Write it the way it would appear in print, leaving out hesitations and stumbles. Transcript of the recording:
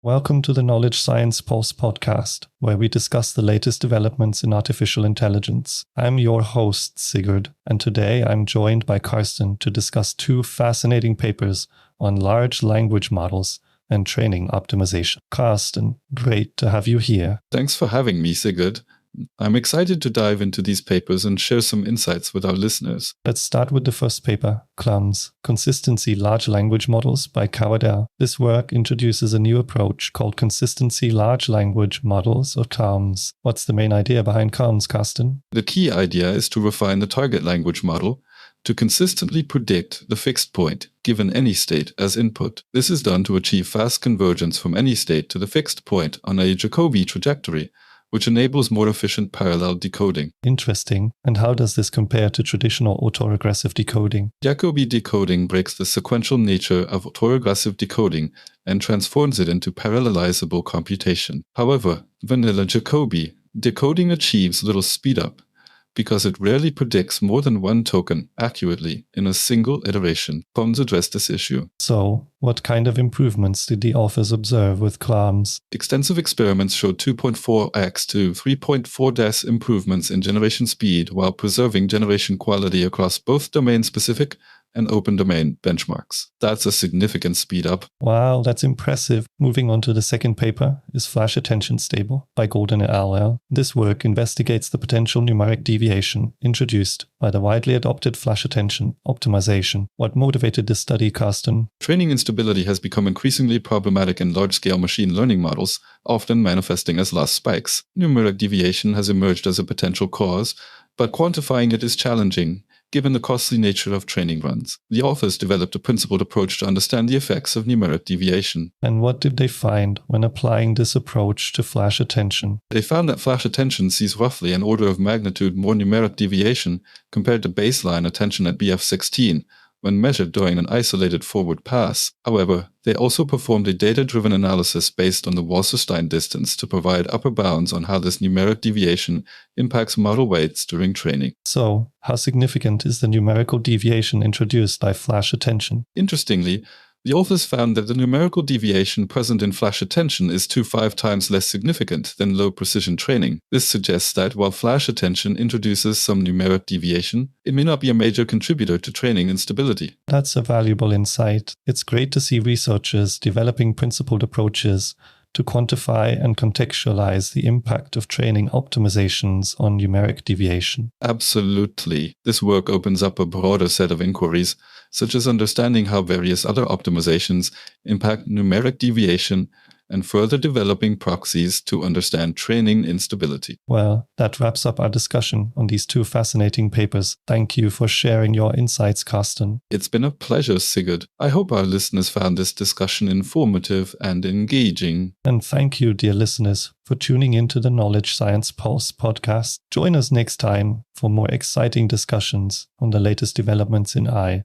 Welcome to the Knowledge Science Pulse podcast, where we discuss the latest developments in artificial intelligence. I'm your host, Sigurd, and today I'm joined by Carsten to discuss two fascinating papers on large language models and training optimization. Carsten, great to have you here. Thanks for having me, Sigurd. I'm excited to dive into these papers and share some insights with our listeners. Let's start with the first paper, CLLMs, Consistency Large Language Models by CLLMs. This work introduces a new approach called Consistency Large Language Models, or CLLMs. What's the main idea behind CLLMs, Carsten? The key idea is to refine the target language model to consistently predict the fixed point given any state as input. This is done to achieve fast convergence from any state to the fixed point on a Jacobi trajectory, which enables more efficient parallel decoding. Interesting. And how does this compare to traditional autoregressive decoding? Jacobi decoding breaks the sequential nature of autoregressive decoding and transforms it into parallelizable computation. However, vanilla Jacobi decoding achieves little speedup because it rarely predicts more than one token accurately in a single iteration. CLLMs address this issue. So, what kind of improvements did the authors observe with CLLMs? Extensive experiments showed 2.4x to 3.4 improvements in generation speed while preserving generation quality across both domain-specific and open domain benchmarks. That's a significant speed up. Wow, that's impressive. Moving on to the second paper is Flash Attention Stable by Golden et al. This work investigates the potential numeric deviation introduced by the widely adopted flash attention optimization. What motivated this study, Carsten? Training instability has become increasingly problematic in large-scale machine learning models, often manifesting as loss spikes. Numeric deviation has emerged as a potential cause, but quantifying it is challenging, given the costly nature of training runs. The authors developed a principled approach to understand the effects of numeric deviation. And what did they find when applying this approach to flash attention? They found that flash attention sees roughly an order of magnitude more numeric deviation compared to baseline attention at BF16, when measured during an isolated forward pass. However, they also performed a data-driven analysis based on the Wasserstein distance to provide upper bounds on how this numeric deviation impacts model weights during training. So, how significant is the numerical deviation introduced by flash attention? Interestingly, the authors found that the numerical deviation present in flash attention is 5 times less significant than low-precision training. This suggests that while flash attention introduces some numeric deviation, it may not be a major contributor to training instability. That's a valuable insight. It's great to see researchers developing principled approaches to quantify and contextualize the impact of training optimizations on numeric deviation. Absolutely. This work opens up a broader set of inquiries, such as understanding how various other optimizations impact numeric deviation and further developing proxies to understand training instability. Well, that wraps up our discussion on these two fascinating papers. Thank you for sharing your insights, Carsten. It's been a pleasure, Sigurd. I hope our listeners found this discussion informative and engaging. And thank you, dear listeners, for tuning into the Knowledge Science Pulse podcast. Join us next time for more exciting discussions on the latest developments in AI.